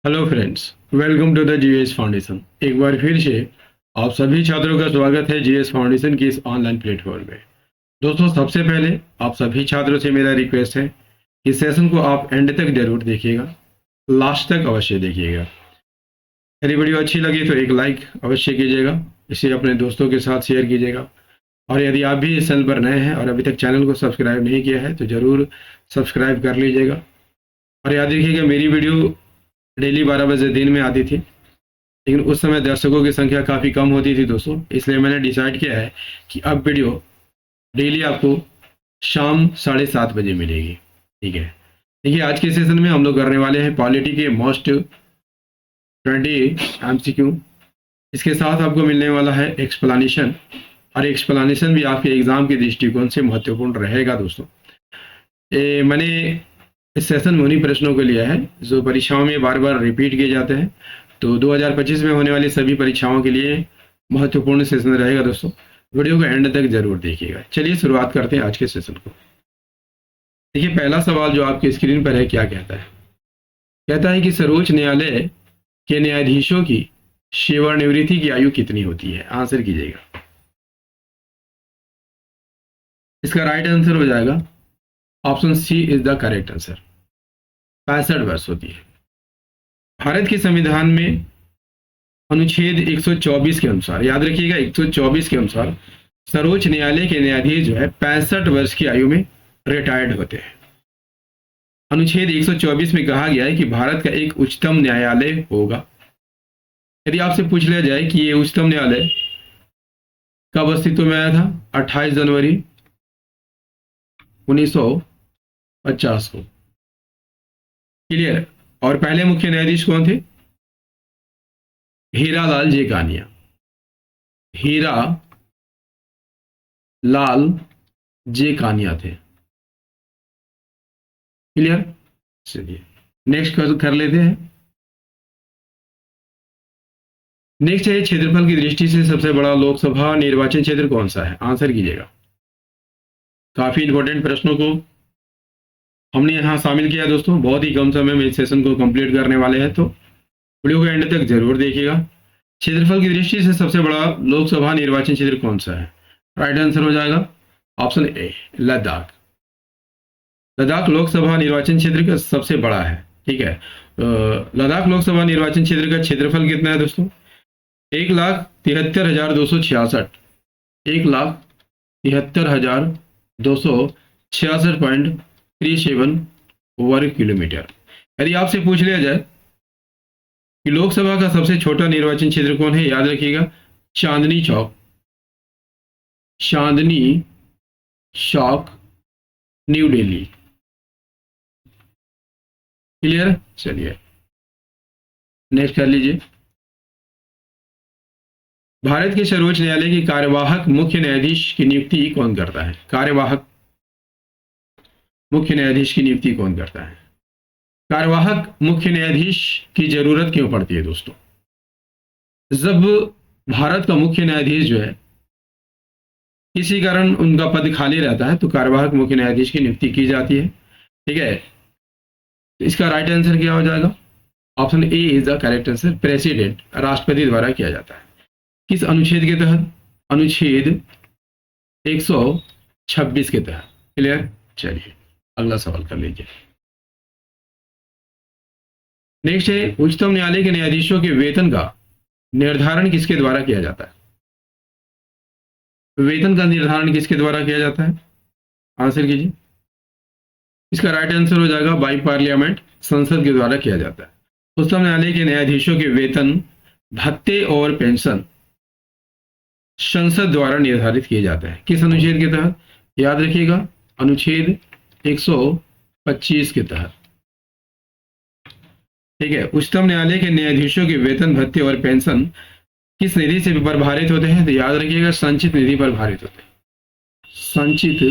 Hello friends, welcome to the GS foundation. एक बार फिर से आप सभी छात्रों का स्वागत है जीएस फाउंडेशन की इस ऑनलाइन प्लेटफॉर्म में। दोस्तों, सबसे पहले आप सभी छात्रों से मेरा रिक्वेस्ट है कि सेशन को आप एंड तक जरूर देखिएगा, लास्ट तक अवश्य देखिएगा। यदि वीडियो अच्छी लगी तो एक लाइक अवश्य कीजिएगा, इसे अपने दोस्तों के साथ शेयर कीजिएगा। और यदि आप भी इस चैनल पर नए हैं और अभी तक चैनल को सब्सक्राइब नहीं किया है तो ज़रूर सब्सक्राइब कर लीजिएगा। और याद रखिएगा, मेरी वीडियो डेली 12 बजे दिन में आती थी, लेकिन उस समय दर्शकों की संख्या काफ़ी कम होती थी दोस्तों। इसलिए मैंने डिसाइड किया है कि अब वीडियो डेली आपको शाम 7:30 बजे मिलेगी। ठीक है। देखिए, आज के सेशन में हम लोग करने वाले हैं पॉलिटी के मोस्ट 20 MCQ। इसके साथ आपको मिलने वाला है एक्सप्लेनेशन, और एक्सप्लेनेशन भी आपके एग्जाम के दृष्टिकोण से महत्वपूर्ण रहेगा दोस्तों। मैंने इस सेशन में उन्हीं प्रश्नों को लिया है जो परीक्षाओं में बार बार रिपीट किए जाते हैं, तो 2025 में होने वाली सभी परीक्षाओं के लिए महत्वपूर्ण सेशन रहेगा दोस्तों। वीडियो को एंड तक जरूर देखिएगा। चलिए शुरुआत करते हैं आज के सेशन को। देखिए, पहला सवाल जो आपके स्क्रीन पर है क्या कहता है। कहता है कि सर्वोच्च न्यायालय के न्यायाधीशों की सेवानिवृत्ति की आयु कितनी होती है। आंसर कीजिएगा। इसका राइट आंसर हो जाएगा option C is the correct answer. 65 वर्ष होती है। भारत के संविधान में अनुच्छेद 124 के अनुसार, याद रखिएगा 124 के अनुसार, सर्वोच्च न्यायालय के न्यायाधीश जो है 65 वर्ष की आयु में रिटायर्ड होते हैं। अनुच्छेद 124 में कहा गया है कि भारत का एक उच्चतम न्यायालय होगा। यदि आपसे पूछ लिया जाए कि ये उच्चतम न्यायालय कब अस्तित्व में आया था, 28 जनवरी 1950 को। क्लियर। और पहले मुख्य न्यायाधीश कौन थे? हीरालाल जे कानिया। हीरा लाल जे कानिया थे। क्लियर। चलिए नेक्स्ट कर लेते हैं। नेक्स्ट है, क्षेत्रफल की दृष्टि से सबसे बड़ा लोकसभा निर्वाचन क्षेत्र कौन सा है। आंसर कीजिएगा। काफी इंपॉर्टेंट प्रश्नों को हमने यहाँ शामिल किया दोस्तों। बहुत ही कम समय में इस सेशन को कंप्लीट करने वाले हैं, तो वीडियो को एंड तक जरूर देखिएगा। क्षेत्रफल की दृष्टि से सबसे बड़ा लोकसभा निर्वाचन क्षेत्र कौन सा है? राइट आंसर हो जाएगा ऑप्शन ए, लद्दाख। लद्दाख लोकसभा निर्वाचन क्षेत्र का सबसे बड़ा है। ठीक है। लद्दाख लोकसभा निर्वाचन क्षेत्र का क्षेत्रफल कितना है दोस्तों? 1,73,266। 1,73,266.37 वर्ग किलोमीटर। यदि आपसे पूछ लिया जाए कि लोकसभा का सबसे छोटा निर्वाचन क्षेत्र कौन है, याद रखिएगा चांदनी चौक। चांदनी चौक, न्यू दिल्ली। क्लियर। चलिए नेक्स्ट कर लीजिए। भारत के सर्वोच्च न्यायालय के कार्यवाहक मुख्य न्यायाधीश की नियुक्ति कौन करता है? कार्यवाहक मुख्य न्यायाधीश की नियुक्ति कौन करता है? कार्यवाहक मुख्य न्यायाधीश की जरूरत क्यों पड़ती है दोस्तों? जब भारत का मुख्य न्यायाधीश जो है किसी कारण उनका पद खाली रहता है तो कार्यवाहक मुख्य न्यायाधीश की नियुक्ति की जाती है। ठीक है। इसका राइट आंसर क्या हो जाएगा? Option A is the correct answer. President, राष्ट्रपति द्वारा किया जाता है। किस अनुच्छेद के तहत? अनुच्छेद 126 के तहत। क्लियर। चलिए अगला सवाल कर लीजिए। नेक्स्ट है, उच्चतम न्यायालय के न्यायाधीशों के वेतन का निर्धारण किसके द्वारा किया जाता है? वेतन का निर्धारण किसके द्वारा किया जाता है? आंसर कीजिए। इसका राइट आंसर हो जाएगा बाई पार्लियामेंट, संसद के द्वारा किया जाता है। उच्चतम न्यायालय के न्यायाधीशों के वेतन, भत्ते और पेंशन संसद द्वारा निर्धारित किए जाते हैं। किस अनुच्छेद के तहत? याद रखिएगा अनुच्छेद 125 के तहत। ठीक है। उच्चतम न्यायालय के न्यायाधीशों के वेतन, भत्ते और पेंशन किस निधि से प्रभारित होते हैं? तो याद रखिएगा संचित निधि पर भारित होते हैं। संचित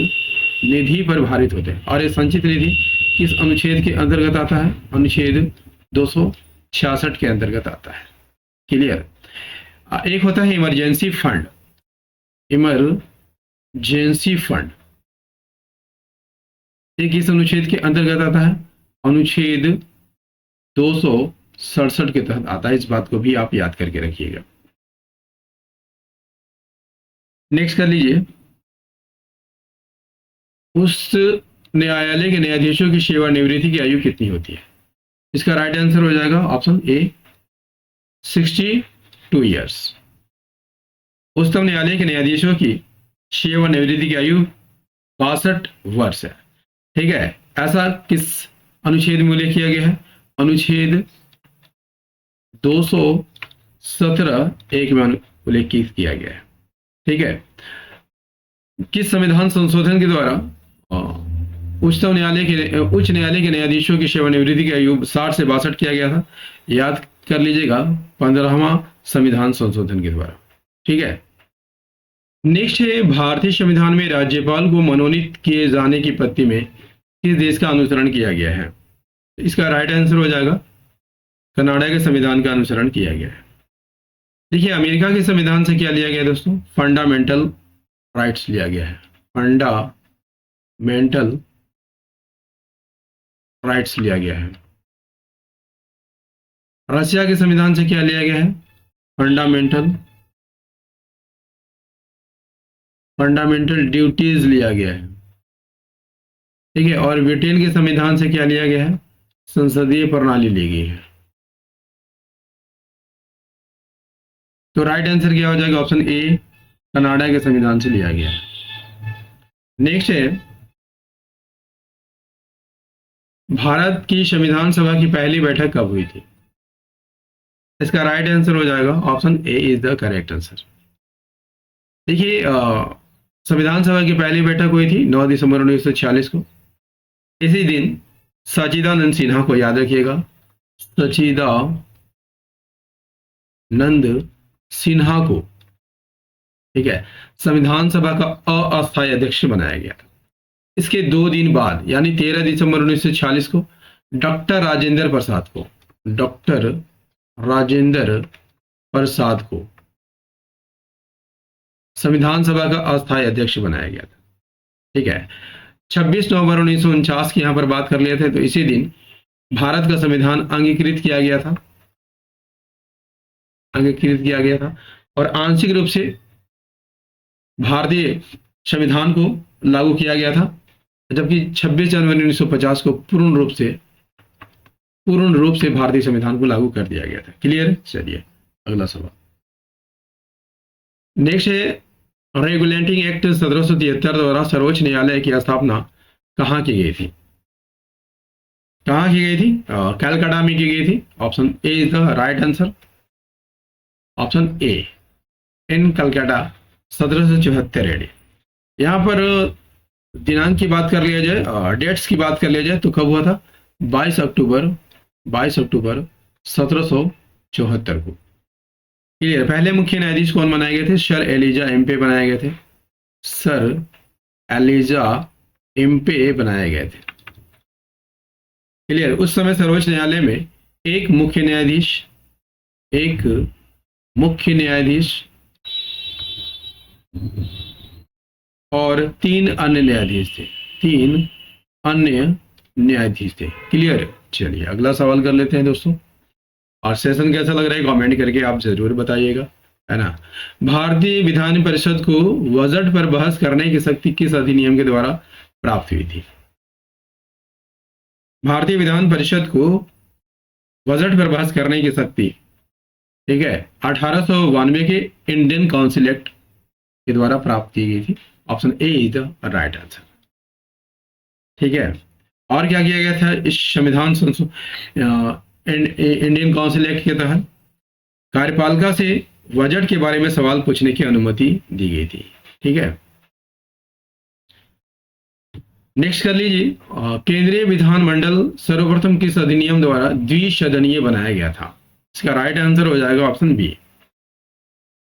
निधि पर भारित होते हैं। और ये संचित निधि किस अनुच्छेद के अंतर्गत आता है? अनुच्छेद 266 के अंतर्गत आता है। क्लियर। एक होता है इमरजेंसी फंड। इमरजेंसी फंड ये किस अनुच्छेद के अंतर्गत आता है? अनुच्छेद 67 के तहत आता है। इस बात को भी आप याद करके रखिएगा। नेक्स्ट कर लीजिए, उस न्यायालय के न्यायाधीशों की सेवानिवृत्ति की आयु कितनी होती है? इसका राइट आंसर हो जाएगा ऑप्शन ए 62 ईयर्स। उच्चतम न्यायालय के न्यायाधीशों की सेवानिवृत्ति की आयु 62 वर्ष है। ठीक है, ऐसा किस अनुच्छेद में उल्लेख किया गया है? अनुच्छेद 217 एक में उल्लेख किया गया है। ठीक है, किस संविधान संशोधन के द्वारा उच्च न्यायालय के न्यायाधीशों की सेवानिवृत्ति की आयु 60 से 62 किया गया था? याद कर लीजिएगा, 15वां संविधान संशोधन के द्वारा। ठीक है, नेक्स्ट है, भारतीय संविधान में राज्यपाल को मनोनीत किए जाने की पद्धति में किस देश का अनुसरण किया गया है? इसका राइट आंसर हो जाएगा कनाडा के संविधान का अनुसरण किया गया है। देखिए, अमेरिका के संविधान से क्या लिया गया है दोस्तों? फंडामेंटल राइट्स लिया गया है। फंडामेंटल राइट्स लिया गया है। रशिया के संविधान से क्या लिया गया है? फंडामेंटल ड्यूटीज लिया गया है। ठीक है, और ब्रिटेन के संविधान से क्या लिया गया है? संसदीय प्रणाली ली गई है। तो राइट आंसर क्या हो जाएगा? ऑप्शन ए कनाडा के संविधान से लिया गया है। नेक्स्ट है, भारत की संविधान सभा की पहली बैठक कब हुई थी? इसका राइट आंसर हो जाएगा option A is the correct answer. देखिए, संविधान सभा की पहली बैठक हुई थी 9 दिसंबर 1946 को। इसी दिन सच्चिदानंद सिन्हा को याद रखिएगा, सच्चिदानंद सिन्हा को, ठीक है, संविधान सभा का अस्थायी अध्यक्ष बनाया गया था। इसके 2 दिन बाद यानी 13 दिसंबर 1946 को डॉक्टर राजेंद्र प्रसाद को संविधान सभा का अस्थायी अध्यक्ष बनाया गया था। ठीक है, 26 नवंबर 1949 की यहां पर बात कर लिए थे, तो इसी दिन भारत का संविधान अंगीकृत किया गया था और आंशिक रूप से भारतीय संविधान को लागू किया गया था, जबकि 26 जनवरी 1950 को पूर्ण रूप से भारतीय संविधान को लागू कर दिया गया था। क्लियर? चलिए अगला सवाल। नेक्स्ट है, रेगुलेटिंग एक्ट 1773 द्वारा सर्वोच्च न्यायालय की स्थापना कहाँ की गई थी? कलकत्ता में की गई थी। Option A is the right answer. Option A in Calcutta 1774 AD. यहाँ पर दिनांक की बात कर लिया जाए, डेट्स की बात कर लिया जाए, तो कब हुआ था? 22 अक्टूबर 1774 को। क्लियर? पहले मुख्य न्यायाधीश कौन बनाए गए थे? सर एलिजा एम्पे बनाए गए थे। क्लियर? उस समय सर्वोच्च न्यायालय में एक मुख्य न्यायाधीश और 3 अन्य न्यायाधीश थे। क्लियर? चलिए अगला सवाल कर लेते हैं दोस्तों। और सेशन कैसा लग रहा है कमेंट करके आप जरूर बताइएगा, है ना। भारतीय विधान परिषद को बजट पर बहस करने की शक्ति किस अधिनियम के द्वारा प्राप्त हुई थी? भारतीय विधान परिषद को बजट पर बहस करने की शक्ति, ठीक है, 1892 के इंडियन काउंसिल एक्ट के द्वारा प्राप्त की गई थी। Option A is the right answer. ठीक है, और क्या किया गया था इस संविधान इंडियन काउंसिल एक्ट के तहत? कार्यपालिका से बजट के बारे में सवाल पूछने की अनुमति दी गई थी। ठीक है, नेक्स्ट कर लीजिए, केंद्रीय विधानमंडल सर्वप्रथम किस अधिनियम द्वारा द्विसदनीय बनाया गया था? इसका राइट आंसर हो जाएगा option B,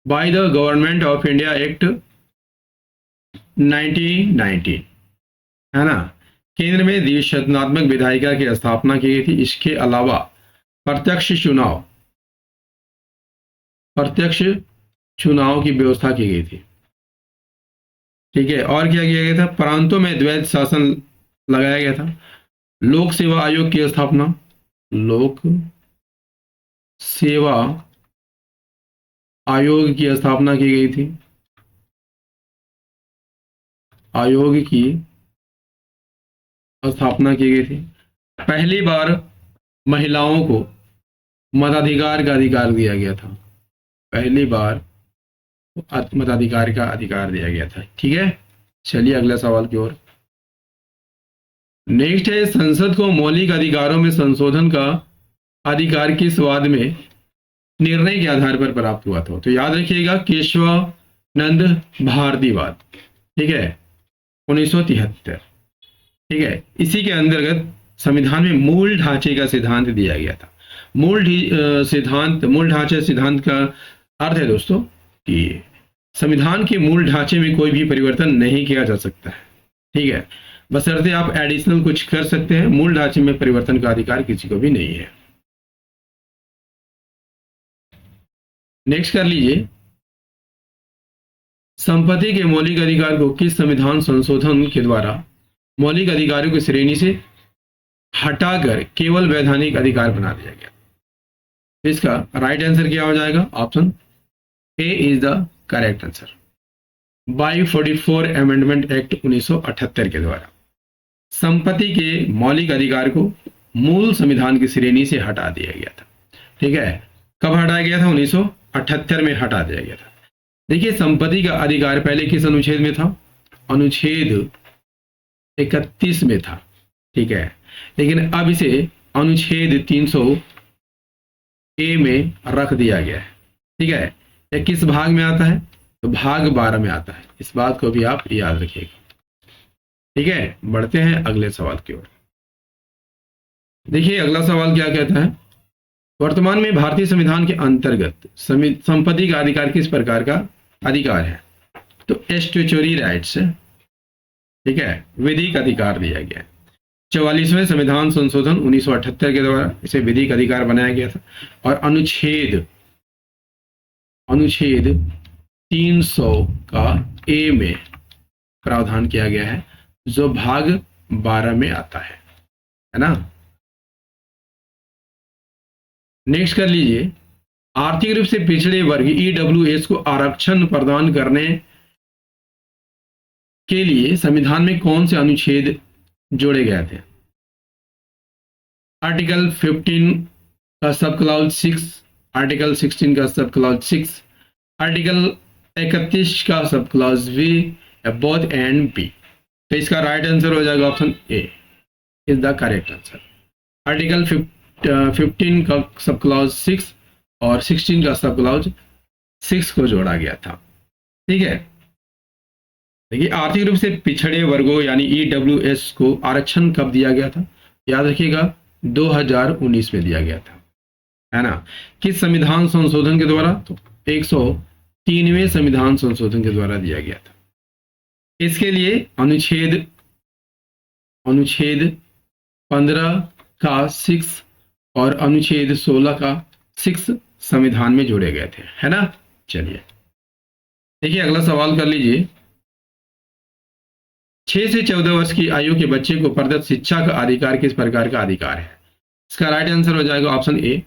by the Government of India Act 1990, है ना। केंद्र में द्विसदनात्मक विधायिका की स्थापना की गई थी। इसके अलावा प्रत्यक्ष चुनाव की व्यवस्था की गई थी। ठीक है, और क्या किया गया था? प्रांतों में द्वैत शासन लगाया गया था। लोक सेवा आयोग की स्थापना सेवा आयोग की स्थापना की गई थी। आयोग की स्थापना की गई थी। पहली बार महिलाओं को मताधिकार का अधिकार दिया गया था। पहली बार मताधिकार का अधिकार दिया गया था। ठीक है, चलिए अगले सवाल की ओर। नेक्स्ट है, संसद को मौलिक अधिकारों में संशोधन का अधिकार किस वाद में निर्णय के आधार पर प्राप्त हुआ था? तो याद रखिएगा, केशवानंद भारद्वाज। ठीक है, 1973। ठीक है, इसी के अंतर्गत संविधान में मूल ढांचे का सिद्धांत दिया गया था। मूल ढांचे सिद्धांत का अर्थ है दोस्तों कि संविधान के मूल ढांचे में कोई भी परिवर्तन नहीं किया जा सकता है। ठीक है, बशर्ते आप एडिशनल कुछ कर सकते हैं, मूल ढांचे में परिवर्तन का अधिकार किसी को भी नहीं है। नेक्स्ट कर लीजिए, संपत्ति के मौलिक अधिकार को किस संविधान संशोधन के द्वारा मौलिक अधिकारों की श्रेणी से हटाकर केवल वैधानिक अधिकार बना दिया गया? इसका राइट आंसर क्या हो जाएगा? Option A is the correct answer. By 44 amendment act 1978 के द्वारा संपत्ति के मौलिक अधिकार को मूल संविधान की श्रेणी से हटा दिया गया था। ठीक है, कब हटाया गया था? 1978 में हटा दिया गया था। देखिए, संपत्ति का अधिकार पहले किस अनुच्छेद में था? अनुच्छेद 31 में था। ठीक है, लेकिन अब इसे अनुच्छेद 300 ए में रख दिया गया है। ठीक है, यह किस भाग में आता है? तो भाग 12 में आता है। इस बात को भी आप याद रखिएगा। ठीक है, बढ़ते हैं अगले सवाल की ओर। देखिए अगला सवाल क्या कहता है, वर्तमान में भारतीय संविधान के अंतर्गत संपत्ति का अधिकार किस प्रकार का अधिकार है? तो स्टैट्यूटरी राइट्स है। ठीक है, विधिक अधिकार दिया गया है। 44वें संविधान संशोधन 1978 के द्वारा इसे विधिक अधिकार बनाया गया था और अनुच्छेद 300 का ए में प्रावधान किया गया है, जो भाग 12 में आता है ना। नेक्स्ट कर लीजिए, आर्थिक रूप से पिछड़े वर्ग ईडब्ल्यूएस को आरक्षण प्रदान करने के लिए संविधान में कौन से अनुच्छेद जोड़े गए थे? आर्टिकल 15 का सब क्लॉज 6, आर्टिकल 16 का सब क्लॉज 6, आर्टिकल 31 का sub clause B, both and B. तो इसका राइट आंसर हो जाएगा option A is the correct answer. Article 15 का सब क्लॉज 6 और 16 का सब क्लॉज 6 को जोड़ा गया था। ठीक है, देखिए आर्थिक रूप से पिछड़े वर्गों यानी ईडब्ल्यूएस को आरक्षण कब दिया गया था? याद रखिएगा 2019 में दिया गया था, है ना। किस संविधान संशोधन के द्वारा? तो 103वें संविधान संशोधन के द्वारा दिया गया था। इसके लिए अनुच्छेद 15 का 6 और अनुच्छेद 16 का 6 संविधान में जोड़े गए थे, है ना। चलिए देखिए अगला सवाल कर लीजिए, 6 से 14 वर्ष की आयु के बच्चे को प्रदत्त शिक्षा का अधिकार किस प्रकार का अधिकार है? इसका राइट आंसर हो जाएगा ऑप्शन ए,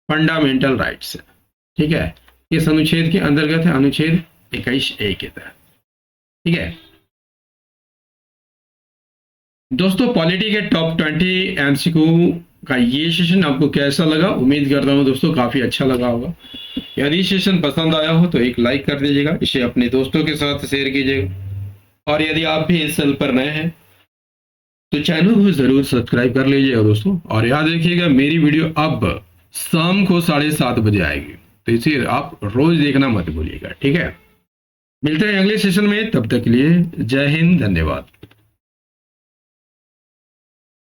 फंडामेंटल राइट्स। ठीक है, इस अनुच्छेद के अंतर्गत है, अनुच्छेद 21A के तहत। ठीक है दोस्तों, पॉलिटी के टॉप 20 एमसीक्यू का ये सेशन आपको कैसा लगा? उम्मीद करता हूँ दोस्तों काफी अच्छा लगा होगा। यदि सेशन पसंद आया हो तो एक लाइक कर दीजिएगा, इसे अपने दोस्तों के साथ शेयर कीजिएगा और यदि आप भी इस चैनल पर नए हैं तो चैनल को जरूर सब्सक्राइब कर लीजिएगा दोस्तों। और याद रखिएगा मेरी वीडियो अब शाम को 7:30 बजे आएगी, तो इसे आप रोज देखना मत भूलिएगा। ठीक है, मिलते हैं अगले सेशन में, तब तक के लिए जय हिंद, धन्यवाद।